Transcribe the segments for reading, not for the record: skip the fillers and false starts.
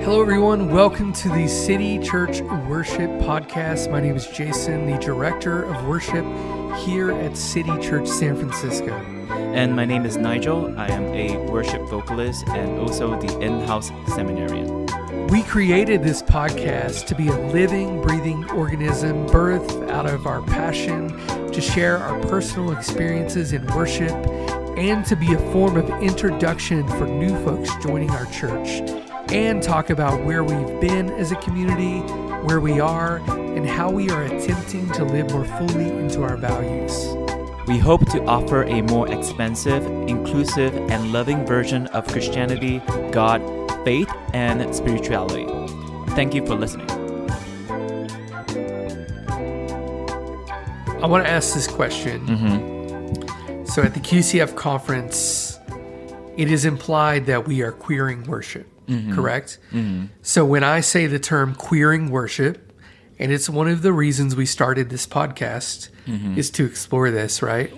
Hello, everyone. Welcome to the City Church Worship Podcast. My name is Jason, the Director of Worship here at City Church San Francisco. And my name is Nigel. I am a worship vocalist and also the in-house seminarian. We created this podcast to be a living, breathing organism birthed out of our passion to share our personal experiences in worship and to be a form of introduction for new folks joining our church, and talk about where we've been as a community, where we are, and how we are attempting to live more fully into our values. We hope to offer a more expansive, inclusive, and loving version of Christianity, God, faith, and spirituality. Thank you for listening. I want to ask this question. So at the QCF conference, it is implied that we are queering worship. Correct? So when I say the term queering worship, and it's one of the reasons we started this podcast, is to explore this, right?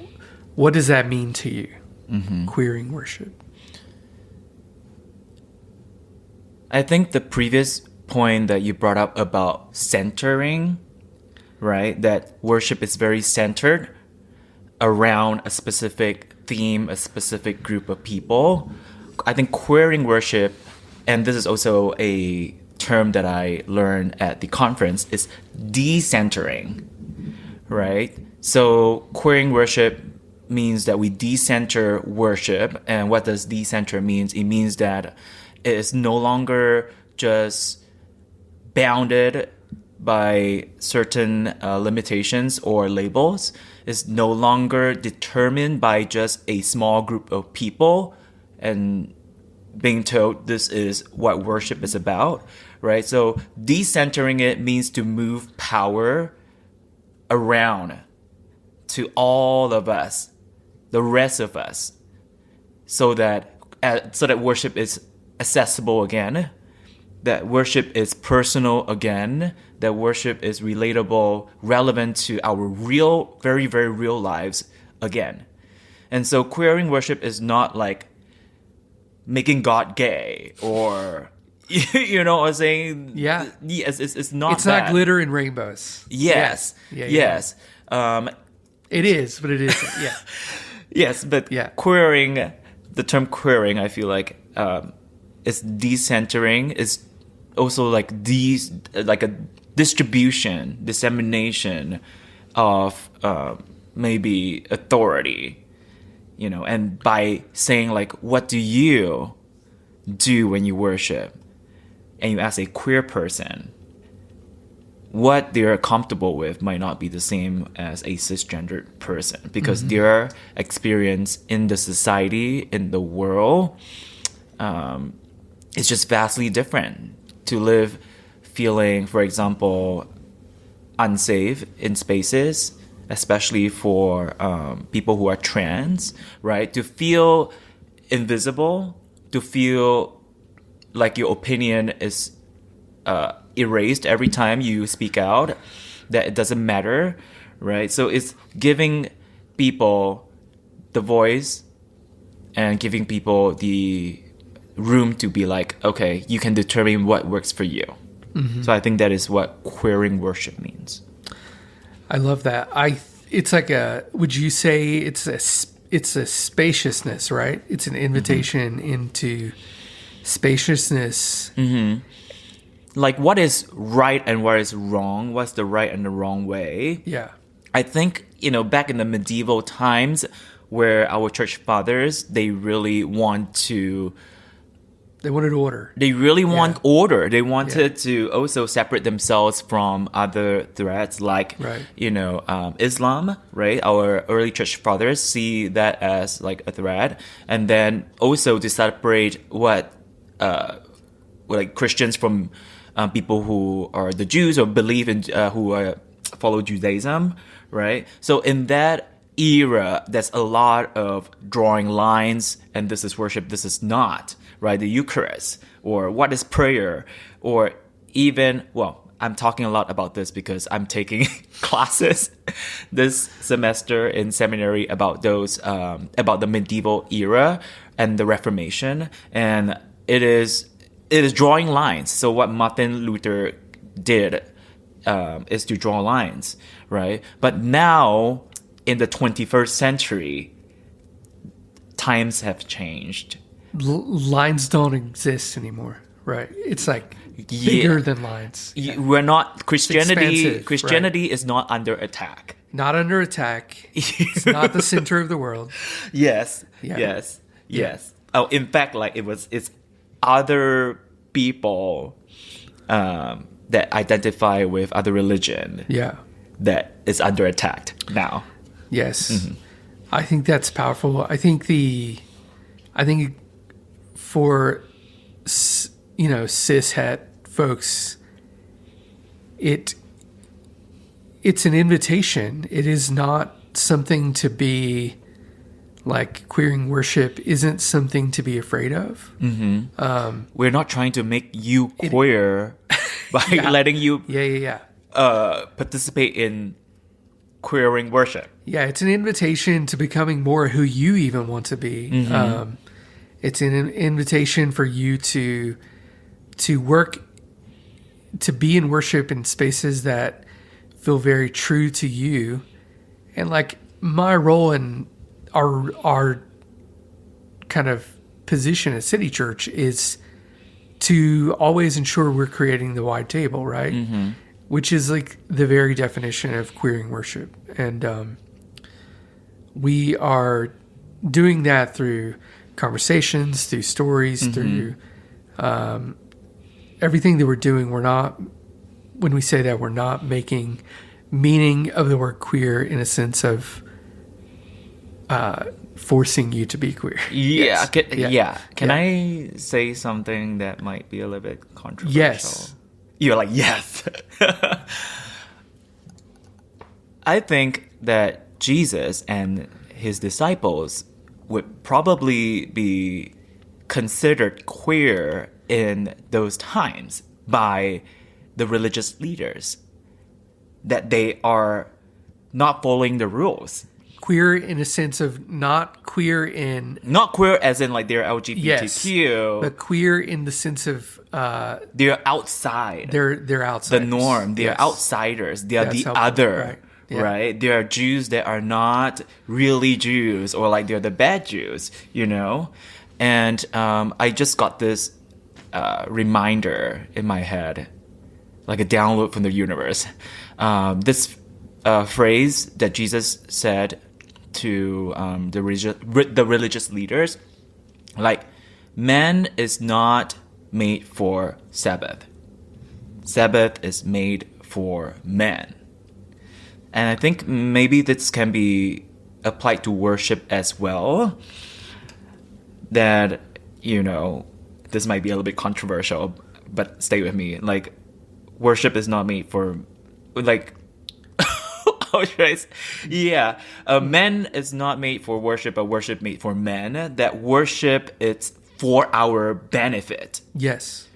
What does that mean to you, queering worship? I think the previous point that you brought up about centering, right? That worship is very centered around a specific theme, a specific group of people. I think queering worship, and this is also a term that I learned at the conference, is decentering, right? So queering worship means that we decenter worship. And what does decenter means? It means that it is no longer just bounded by certain limitations or labels. It's no longer determined by just a small group of people and being told this is what worship is about, right? So decentering it means to move power around to all of us, the rest of us, so that worship is accessible again, that worship is personal again, that worship is relatable, relevant to our real, very, very real lives again. And so queering worship is not like making God gay or, you know what I'm saying? Yeah. Yes, it's not It's that. not glitter and rainbows. Yes. Yeah. Yes. It is, but it isn't. Yeah. Yes, but queering, the term queering, I feel like is decentering, is also like a distribution, dissemination of maybe authority. You know, and by saying like, what do you do when you worship? And you ask a queer person, what they're comfortable with might not be the same as a cisgendered person, because their experience in the society, in the world, is just vastly different. To live feeling, for example, unsafe in spaces, especially for people who are trans, right? To feel invisible, to feel like your opinion is erased every time you speak out, that it doesn't matter, right? So it's giving people the voice and giving people the room to be like, okay, you can determine what works for you. So I think that is what queering worship means. I love that. It's like would you say it's a spaciousness, right? It's an invitation into spaciousness. Like what is right and what is wrong? What's the right and the wrong way? Yeah. I think, back in the medieval times where our church fathers, they really wanted order. They really want order. They wanted to also separate themselves from other threats like, Islam, right? Our early church fathers see that as like a threat. And then also to separate Christians from people who are the Jews or believe in, who follow Judaism, right? So in that era, there's a lot of drawing lines, and this is worship, this is not, right? The Eucharist, or what is prayer, or even, I'm talking a lot about this because I'm taking classes this semester in seminary about those about the medieval era and the Reformation, and it is drawing lines. So what Martin Luther did is to draw lines, right? But now in the 21st century, times have changed. Lines don't exist anymore, right? It's like bigger than lines. We're not Christianity. Expansive, Christianity is not under attack. Not under attack. It's not the center of the world. Yes. Yeah. Yes. Yeah. Yes. Oh, in fact, like it's other people that identify with other religion. Yeah. That is under attack now. Yes. Mm-hmm. I think that's powerful. I think for cishet folks, it's an invitation. It is not something to be like queering worship isn't something to be afraid of. Mm-hmm. We're not trying to make you queer by letting you participate in queering worship. Yeah, it's an invitation to becoming more who you even want to be. Mm-hmm. It's an invitation for you to work, to be in worship in spaces that feel very true to you. And like my role in our kind of position at City Church is to always ensure we're creating the wide table, right? Mm-hmm. Which is like the very definition of queering worship. And we are doing that through conversations, through stories, through everything that we're doing. When we say that, we're not making meaning of the word queer in a sense of forcing you to be queer. Yeah. Yes. Can I say something that might be a little bit controversial? Yes. You're like, yes. I think that Jesus and his disciples would probably be considered queer in those times by the religious leaders, that they are not following the rules. Queer in a sense of not queer as in like they're LGBTQ, but queer in the sense of they're outside. They're outside the norm. They're outsiders. They are That's the helpful. other. Right. Yeah. Right? There are Jews that are not really Jews, or like they're the bad Jews, you know? And I just got this reminder in my head, like a download from the universe. This phrase that Jesus said to the religious leaders, like, man is not made for Sabbath. Sabbath is made for man. And I think maybe this can be applied to worship as well. That, you know, this might be a little bit controversial, but stay with me. Like, worship is not made for, like, how should I say? Yeah, men is not made for worship, but worship made for men. That worship is for our benefit. Yes.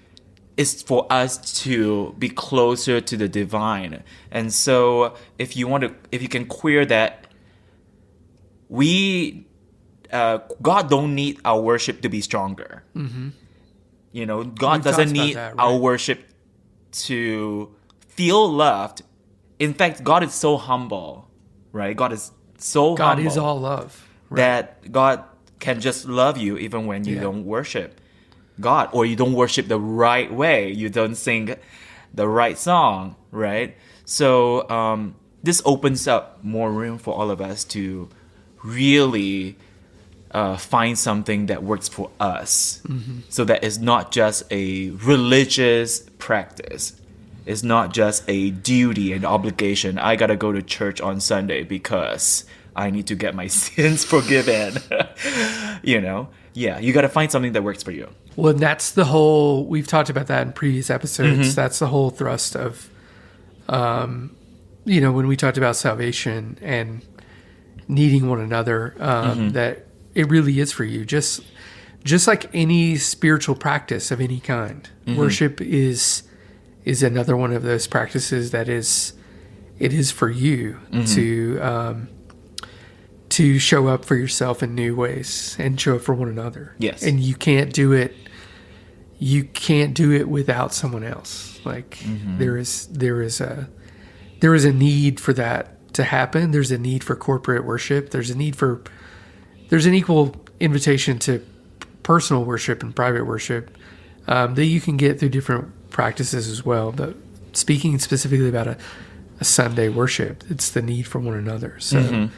It's for us to be closer to the divine. And so if you can queer that, God don't need our worship to be stronger. Mm-hmm. You know, God doesn't need our worship to feel loved. In fact, God is so humble, right? God is so humble. God is all love. Right? That God can just love you even when you don't worship God, or you don't worship the right way. You don't sing the right song, right? So this opens up more room for all of us to really find something that works for us. Mm-hmm. So that it's not just a religious practice. It's not just a duty and obligation. I gotta go to church on Sunday because I need to get my sins forgiven. You know? Yeah, you gotta find something that works for you. Well, that's the whole, we've talked about that in previous episodes. Mm-hmm. That's the whole thrust of, you know, when we talked about salvation and needing one another, that it really is for you. Just like any spiritual practice of any kind. Mm-hmm. Worship is is another one of those practices that it is for you to show up for yourself in new ways and show up for one another. Yes. And you can't do it without someone else. Like there is a need for that to happen. There's a need for corporate worship. There's an equal invitation to personal worship and private worship that you can get through different practices as well. But speaking specifically about a Sunday worship, it's the need for one another. So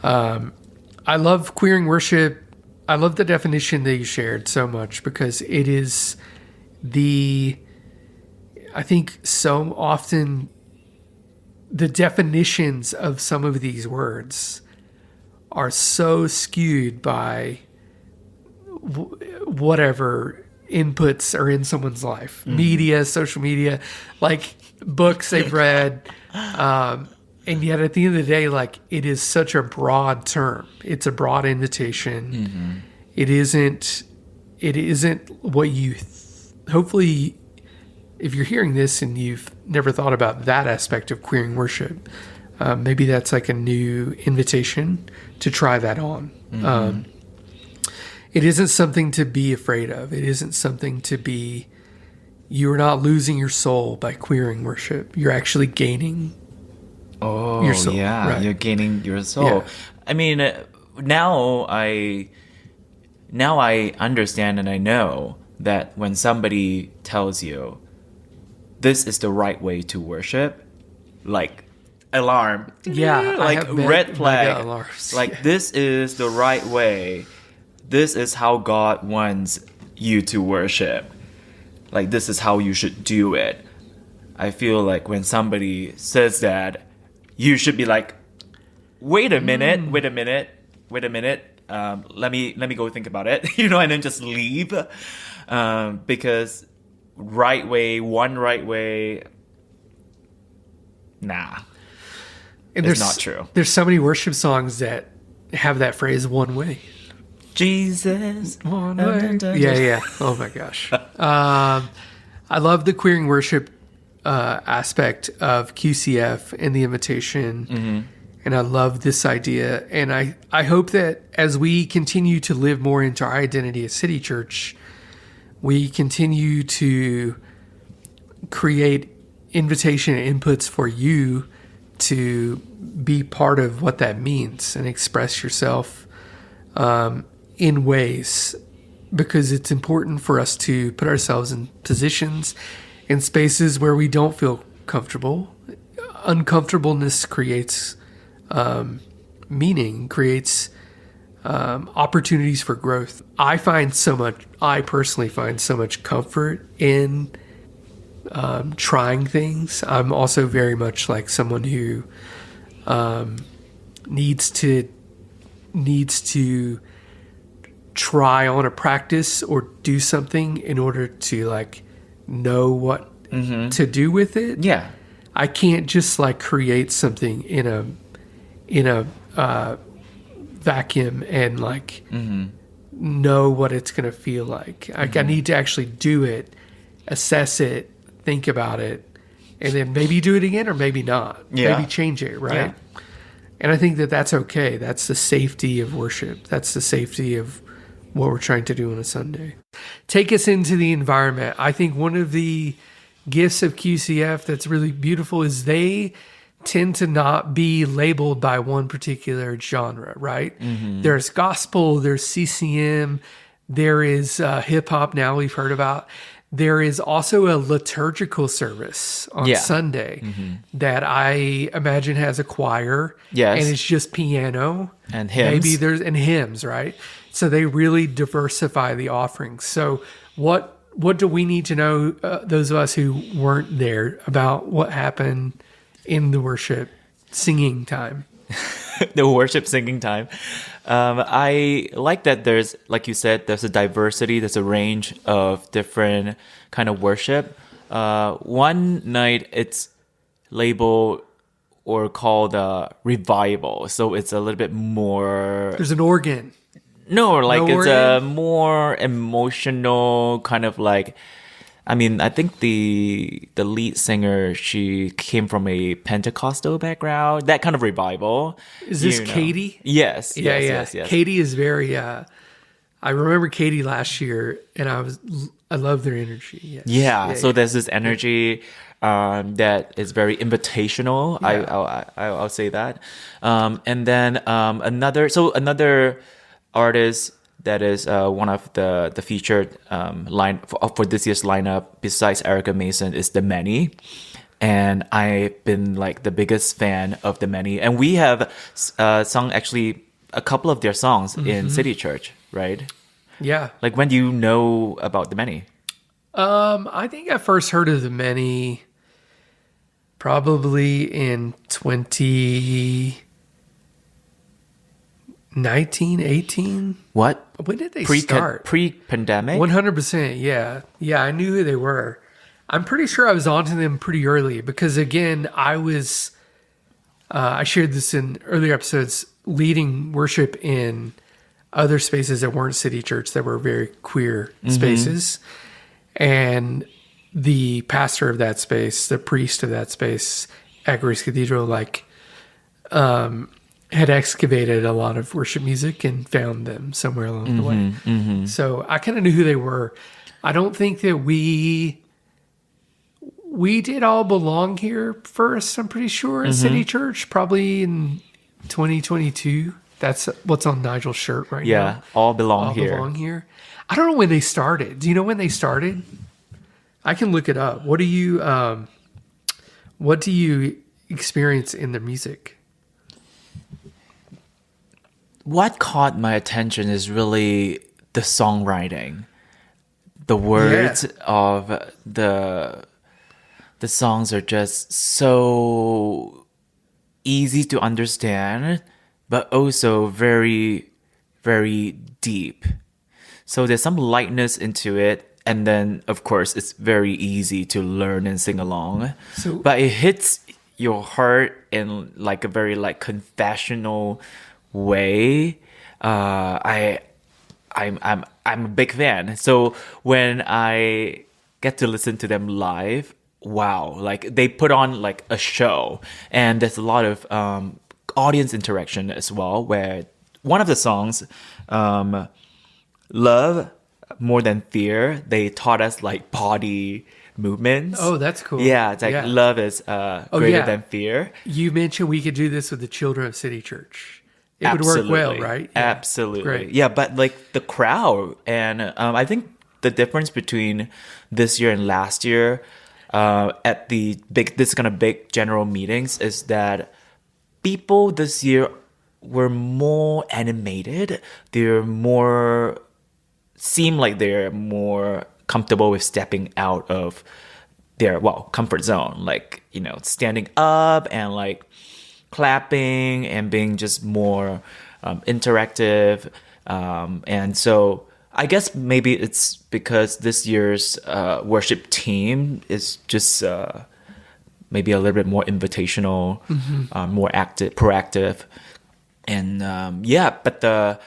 I love queering worship. I love the definition that you shared so much, because it is I think so often the definitions of some of these words are so skewed by whatever inputs are in someone's life, media, social media, like books they've read. And yet at the end of the day, like, it is such a broad term. It's a broad invitation. It isn't what you, hopefully, if you're hearing this and you've never thought about that aspect of queering worship, maybe that's like a new invitation to try that on. It isn't something to be afraid of. It isn't something you're not losing your soul by queering worship. You're actually gaining your soul. Yeah, right. You're gaining your soul. Yeah. I mean, now I understand, and I know that when somebody tells you this is the right way to worship, like alarm, like red flag, alarms. like this is the right way. This is how God wants you to worship. Like, this is how you should do it. I feel like when somebody says that, you should be like, wait a minute. Let me go think about it, and then just leave. Because right way, nah, it's not true. There's so many worship songs that have that phrase, one way. Jesus, one way. Yeah. Oh my gosh. I love the queering worship aspect of QCF and the invitation. And I love this idea. And I hope that as we continue to live more into our identity as City Church, we continue to create invitation and inputs for you to be part of what that means and express yourself in ways, because it's important for us to put ourselves in positions, in spaces where we don't feel comfortable. Uncomfortableness creates meaning, creates opportunities for growth. I personally find so much comfort in trying things. I'm also very much like someone who needs to try on a practice or do something in order to like know what to do with it. Yeah. I can't just like create something in a vacuum and like know what it's going to feel like. I need to actually do it, assess it, think about it, and then maybe do it again or maybe not. Yeah. Maybe change it, right? Yeah. And I think that that's okay. That's the safety of worship. That's the safety of what we're trying to do on a Sunday. Take us into the environment. I think one of the gifts of QCF that's really beautiful is they tend to not be labeled by one particular genre, right? There's gospel, there's CCM, there is hip hop now we've heard about. There is also a liturgical service on Sunday that I imagine has a choir. Yes. And it's just piano. And hymns. And hymns, right? So they really diversify the offerings. So what do we need to know, those of us who weren't there, about what happened in the worship singing time? The worship singing time. I like that there's, like you said, there's a diversity, there's a range of different kind of worship. One night it's labeled or called revival. So it's a little bit more... There's an organ. No, like No it's organ? a more emotional kind of like I mean, I think the lead singer, she came from a Pentecostal background, that kind of revival. Is this you know. Katie? Yes, Yeah, yes, yes. Katie is very. I remember Katie last year, and I love their energy. Yes. Yeah, so there's this energy that is very invitational. Yeah. I'll say that. And then another artist that is one of the featured line for this year's lineup besides Erica Mason is The Many. And I've been like the biggest fan of The Many. And we have sung actually a couple of their songs in City Church, right? Yeah. Like, when do you know about The Many? I think I first heard of The Many probably in 2019, 18. What? When did they start? Pre-pandemic? 100%, yeah. Yeah, I knew who they were. I'm pretty sure I was onto them pretty early because, again, I shared this in earlier episodes, leading worship in other spaces that weren't City Church, that were very queer spaces. And the pastor of that space, the priest of that space at Grace Cathedral, had excavated a lot of worship music and found them somewhere along the way. So I kind of knew who they were. I don't think that we did All Belong Here first, I'm pretty sure, at City Church, probably in 2022. That's what's on Nigel's shirt right now. Yeah, All Belong Here. All Belong Here. I don't know when they started. Do you know when they started? I can look it up. What do you experience in the music? What caught my attention is really the songwriting. The words of the songs are just so easy to understand, but also very, very deep. So there's some lightness into it. And then, of course, it's very easy to learn and sing along. But it hits your heart in like a very confessional way. I'm a big fan. So when I get to listen to them live, wow, like they put on like a show, and there's a lot of audience interaction as well. Where one of the songs, Love More Than Fear, they taught us like body movements. Oh, that's cool. Yeah, it's like love is greater than fear. You mentioned we could do this with the children of City Church. It would work well, right? Yeah. Absolutely. Great. Yeah, but like the crowd, and I think the difference between this year and last year at this kind of big general meetings is that people this year were more animated. Seem like they're more comfortable with stepping out of their comfort zone, like, standing up and like clapping and being just more interactive, and so I guess maybe it's because this year's worship team is just maybe a little bit more invitational, more proactive, and but the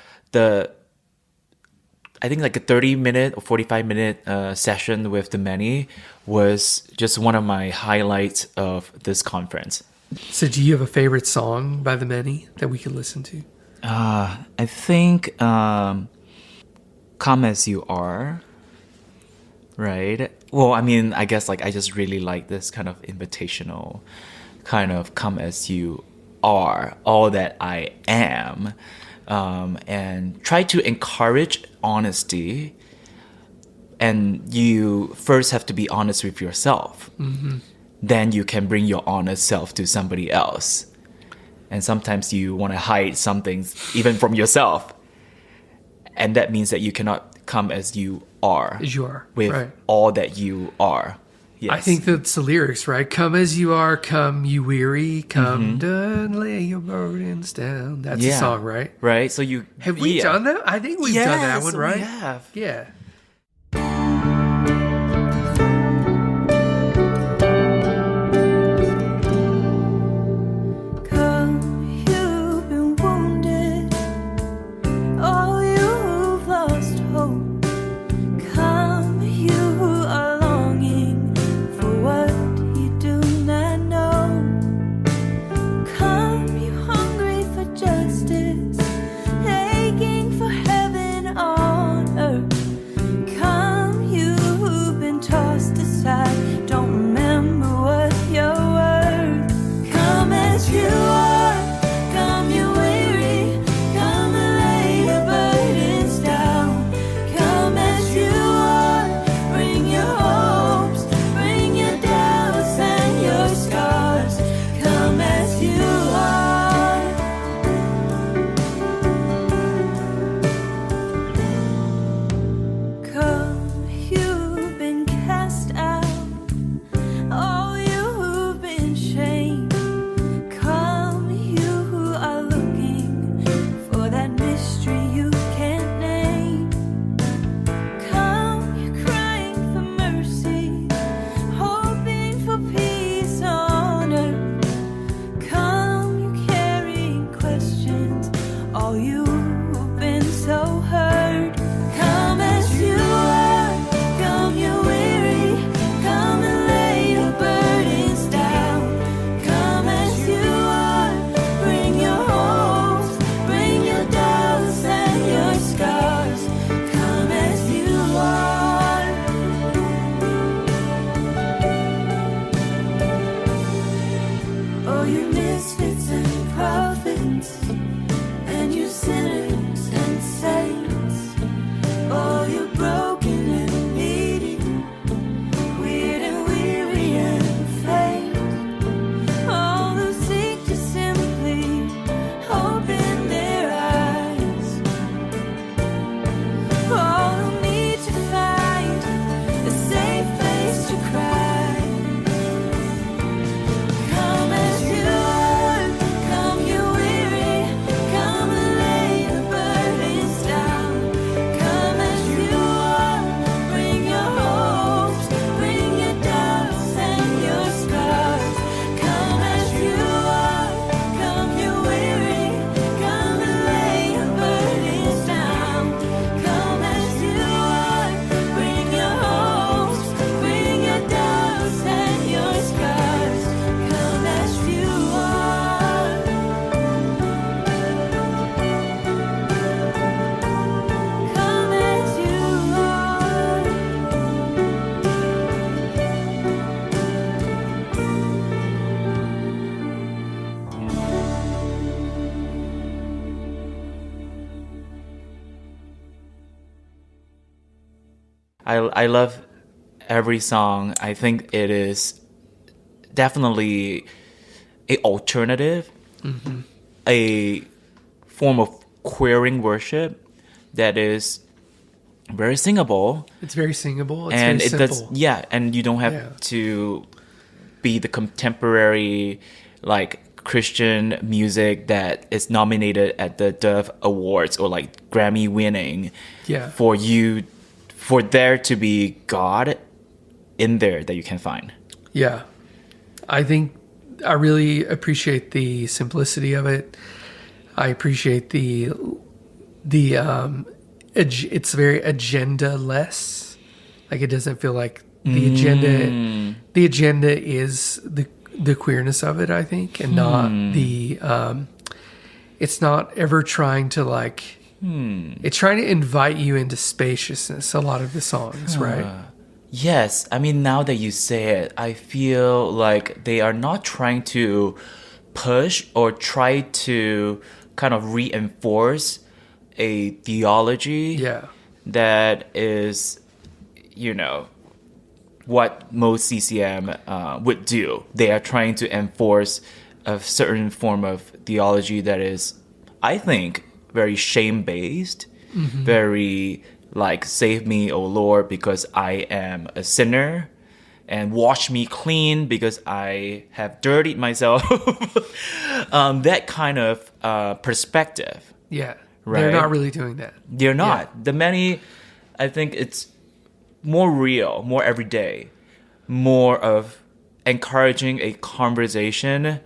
I think like a 30-minute or 45-minute session with The Many was just one of my highlights of this conference. So do you have a favorite song by The Many that we could listen to? I think Come As You Are, right? Well, I mean, I guess like I just really like this kind of invitational kind of come as you are, all that I am. And try to encourage honesty, and you first have to be honest with yourself. Then you can bring your honest self to somebody else, and sometimes you want to hide some things even from yourself, and that means that you cannot come as you are with all that you are. Yes. I think that's the lyrics, right? Come as you are, come you weary, come done, lay your burdens down. That's the song, right? Right. So have we done that? I think we've done that one, right? We have. Yeah. Come, you've lost hope. Come, you are long I love every song. I think it is definitely a alternative, a form of queering worship that is very singable. It's very singable. It's And very it simple. does, and you don't have to be the contemporary like Christian music that is nominated at the Dove Awards or like Grammy winning. Yeah. For there to be God in there that you can find. Yeah. I think I really appreciate the simplicity of it. I appreciate it's very agenda-less. Like it doesn't feel like the agenda is the queerness of it, I think, and not the it's not ever trying to like it's trying to invite you into spaciousness, a lot of the songs, right? Yes, I mean, now that you say it, I feel like they are not trying to push or try to kind of reinforce a theology that is, what most CCM would do. They are trying to enforce a certain form of theology that is, I think, very shame-based, very like, save me, O Lord, because I am a sinner, and wash me clean because I have dirtied myself. That kind of perspective. Yeah. Right? They're not really doing that. They're not. I think it's more real, more everyday, more of encouraging a conversation,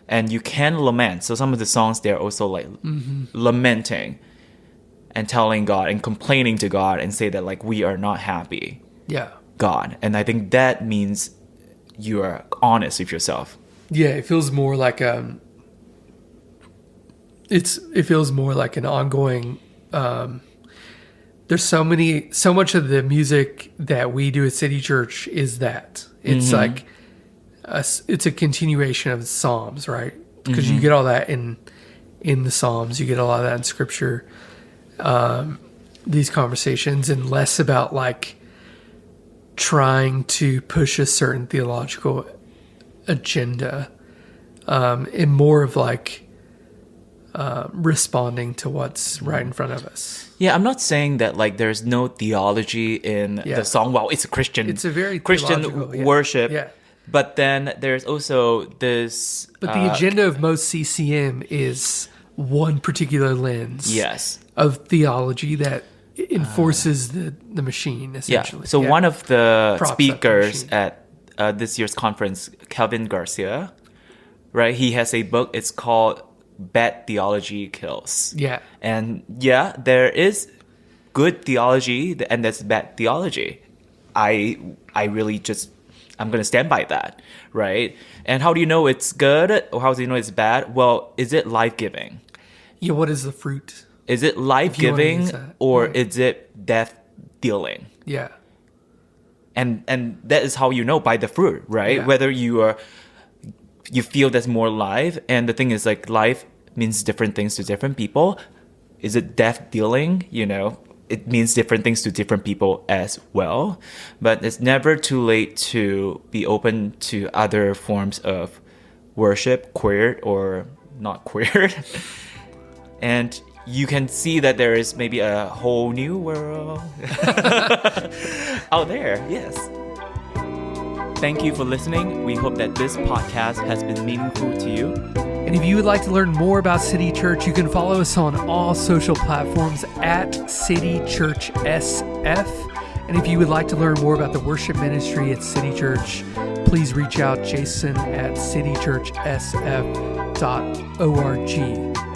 and you can lament. So some of the songs, they're also like lamenting and telling God and complaining to God and say that like we are not happy. Yeah. God. And I think that means you are honest with yourself. Yeah, it feels more like it feels more like an ongoing there's so much of the music that we do at City Church is that. It's like it's a continuation of the Psalms, right? Because you get all that in the Psalms, you get a lot of that in Scripture. These conversations, and less about like trying to push a certain theological agenda, and more of like responding to what's right in front of us. Yeah, I'm not saying that like there's no theology in the song. Well, it's a Christian. It's a very Christian worship. Yeah. But then there's also this. But the agenda of most CCM is one particular lens. Yes. Of theology that enforces the machine, essentially. Yeah. So one of the Props up speakers the at this year's conference, Calvin Garcia, right? He has a book. It's called Bad Theology Kills. Yeah. And yeah, there is good theology and there's bad theology. I really just, I'm going to stand by that, right? And how do you know it's good or how do you know it's bad? Well, is it life-giving? Yeah, what is the fruit? Is it life-giving or is it death-dealing? Yeah. And that is how you know, by the fruit, right? Yeah. Whether you feel there's more life, and the thing is like life means different things to different people. Is it death-dealing? It means different things to different people as well. But it's never too late to be open to other forms of worship, queer or not queer. And you can see that there is maybe a whole new world out there. Yes. Thank you for listening. We hope that this podcast has been meaningful to you. And if you would like to learn more about City Church, you can follow us on all social platforms at City Church SF. And if you would like to learn more about the worship ministry at City Church, please reach out Jason at citychurchsf.org.